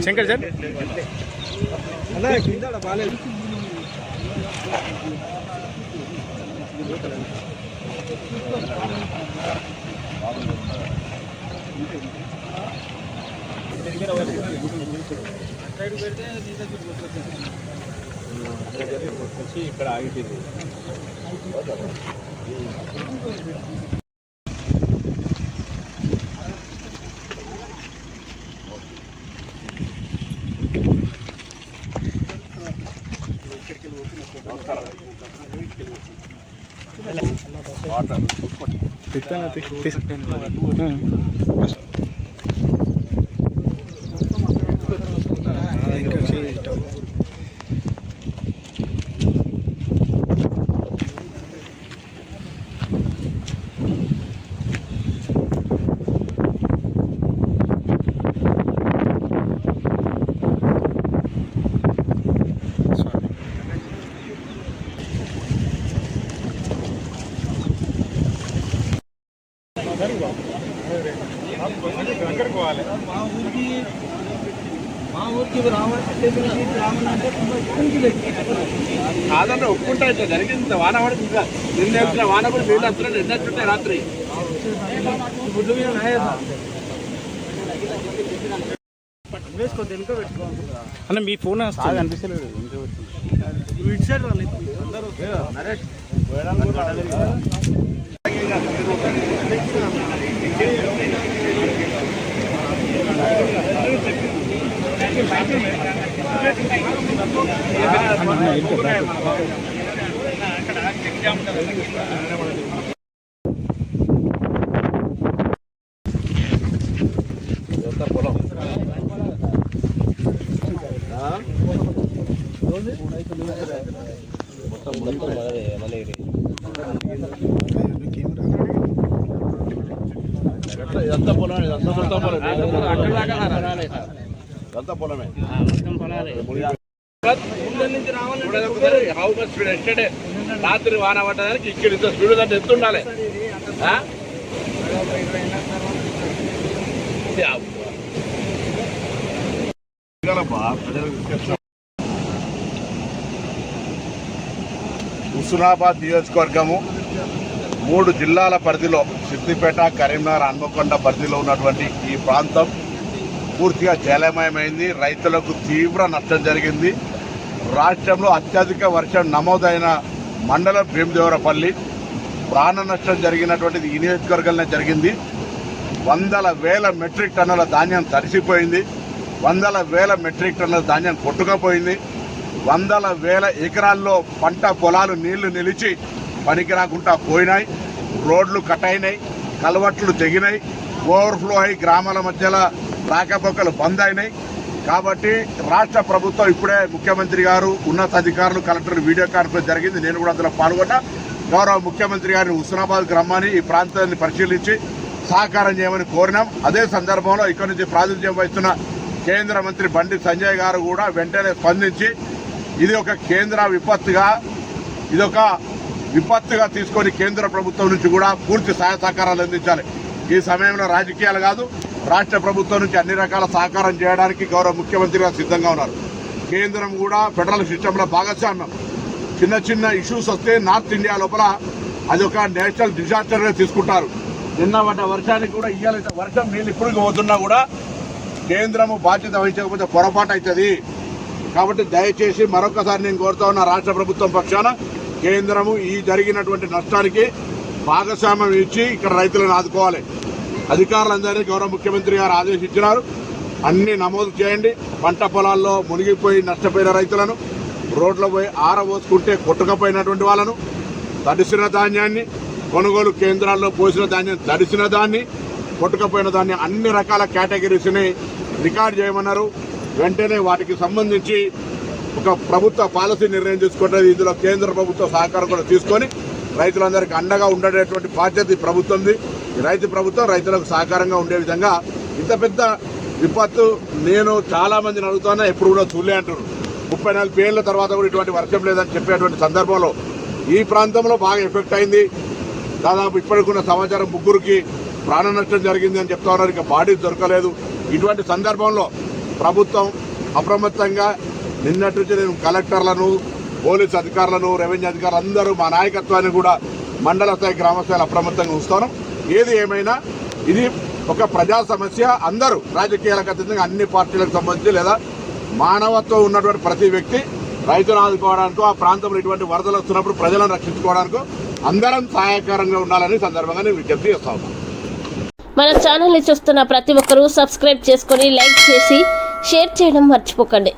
Shankar sir ఇక్కడ ఆగిపోయింది. కాదన్న ఒప్పుకుంటా ఇట్లా జరిగింది. వాన పడి నిన్న వచ్చిన వాన కూడా వీళ్ళు వస్తున్నాడు. నిన్న వచ్చుంటాయి రాత్రి అన్న మీ ఫోన్ అనిపిస్తలేదు. నరేష్ పొలం ఇదంతా పొలమే. ఇదంతా పొలమే. రాత్రి వాన పడ్డదానికి ఇక్కడ ఇంత స్పీడ్ అంటే ఎంత ఉండాలి? హుస్నాబాద్ నియోజకవర్గము 3 జిల్లాల పరిధిలో సిద్దిపేట, కరీంనగర్, హన్మకొండ పరిధిలో ఉన్నటువంటి ఈ ప్రాంతం పూర్తిగా జలమయమైంది. రైతులకు తీవ్ర నష్టం జరిగింది. రాష్ట్రంలో అత్యధిక వర్షం నమోదైన మండలం భీమదేవరపల్లి. ప్రాణ నష్టం జరిగినటువంటిది ఈ నియోజకవర్గంలో జరిగింది. వందల వేల మెట్రిక్ టన్నుల ధాన్యం తడిసిపోయింది. వందల వేల మెట్రిక్ టన్నుల ధాన్యం కొట్టుకుపోయింది. వందల వేల ఎకరాల్లో పంట పొలాలు నీళ్లు నిలిచి పనికి రాకుండా పోయినాయి. రోడ్లు కట్ అయినాయి, కలవట్లు తెగినాయి, ఓవర్ఫ్లో అయి గ్రామాల మధ్యలో రాకపోకలు బంద్ అయినాయి. కాబట్టి రాష్ట్ర ప్రభుత్వం ఇప్పుడే ముఖ్యమంత్రి గారు, ఉన్నతాధికారులు, కలెక్టర్ వీడియో కాన్ఫరెన్స్ జరిగింది. నేను కూడా అందులో పాల్గొన్నా. గౌరవ ముఖ్యమంత్రి గారిని హుస్నాబాద్కు రమ్మని ఈ ప్రాంతాన్ని పరిశీలించి సహకారం చేయమని కోరినాం. అదే సందర్భంలో ఇక్కడి నుంచి ప్రాతినిధ్యం వహిస్తున్న కేంద్ర మంత్రి బండి సంజయ్ గారు కూడా వెంటనే స్పందించి ఇది ఒక కేంద్ర విపత్తుగా తీసుకొని కేంద్ర ప్రభుత్వం నుంచి కూడా పూర్తి సహాయ సహకారాలు అందించాలి. ఈ సమయంలో రాజకీయాలు కాదు, రాష్ట్ర ప్రభుత్వం నుంచి అన్ని రకాల సహకారం చేయడానికి గౌరవ ముఖ్యమంత్రి గారు సిద్ధంగా ఉన్నారు. కేంద్రం కూడా ఫెడరల్ సిస్టంలో భాగస్వామ్యం. చిన్న చిన్న ఇష్యూస్ వస్తే నార్త్ ఇండియా లోపల అది ఒక నేషనల్ డిజాస్టర్గా తీసుకుంటారు. నిన్న పడ్డ వర్షానికి కూడా ఇవాళ వర్షం నీళ్ళు ఇప్పుడు పోతున్నా కూడా కేంద్రము బాధ్యత వహించకపోతే పొరపాటు అవుతుంది. కాబట్టి దయచేసి మరొకసారి నేను కోరుతా ఉన్న రాష్ట్ర ప్రభుత్వం పక్షాన కేంద్రము ఈ జరిగినటువంటి నష్టానికి భాగస్వామ్యం ఇచ్చి ఇక్కడ రైతులను ఆదుకోవాలి. అధికారులందరినీ గౌరవ ముఖ్యమంత్రి గారు ఆదేశించినారు. అన్ని నమోదు చేయండి. పంట పొలాల్లో మునిగిపోయి నష్టపోయిన రైతులను, రోడ్ల పోయి ఆరబోసుకుంటే కొట్టుకపోయినటువంటి వాళ్ళను, తడిసిన ధాన్యాన్ని, కొనుగోలు కేంద్రాల్లో పోసిన ధాన్యం, తడిసిన దాన్ని, కొట్టుకపోయిన దాన్ని, అన్ని రకాల కేటగిరీస్ని రికార్డు చేయమన్నారు. వెంటనే వాటికి సంబంధించి ఒక ప్రభుత్వ పాలసీ నిర్ణయం తీసుకుంటుంది. ఇందులో కేంద్ర ప్రభుత్వ సహకారం కూడా తీసుకొని రైతులందరికీ అండగా ఉండేటువంటి బాధ్యత ఈ ప్రభుత్వంది. రైతు ప్రభుత్వం రైతులకు సహకారంగా ఉండే విధంగా ఇంత పెద్ద విపత్తు నేను చాలా మందిని అడుగుతున్నా, ఎప్పుడు కూడా చూడలే అంటున్నారు. 34 ఏళ్ల తర్వాత కూడా ఇటువంటి వర్షం లేదని చెప్పేటువంటి సందర్భంలో ఈ ప్రాంతంలో బాగా ఎఫెక్ట్ అయింది. దాదాపు ఇప్పటికున్న సమాచారం 3కి ప్రాణ నష్టం జరిగింది అని చెప్తా ఉన్నారు. ఇక బాడీ దొరకలేదు. ఇటువంటి సందర్భంలో ప్రభుత్వం అప్రమత్తంగా నిన్నటి నుంచి నేను కలెక్టర్లను, పోలీస్ అధికారులను, రెవెన్యూ అధికారులు అందరూ మా నాయకత్వాన్ని కూడా మండల స్థాయి, గ్రామ స్థాయిలో అప్రమత్తంగా ఉంచుతాను. ఏది ఏమైనా ఇది ఒక ప్రజా సమస్య. అందరూ రాజకీయాలకు అతీతంగా అన్ని పార్టీలకు సంబంధించి లేదా మానవత్వం ఉన్నటువంటి ప్రతి వ్యక్తి రైతులను ఆదుకోవడానికో, ఆ ప్రాంతంలో ఇటువంటి వరదలు వస్తున్నప్పుడు ప్రజలను రక్షించుకోవడానికో అందరం సహాయకరంగా ఉండాలని సందర్భంగా నేను విజ్ఞప్తి చేస్తా ఉన్నాను. మన ఛానల్ని చూస్తున్న ప్రతి ఒక్కరూ సబ్స్క్రైబ్ చేసుకొని లైక్ చేసి షేర్ చేయడం మర్చిపోకండి.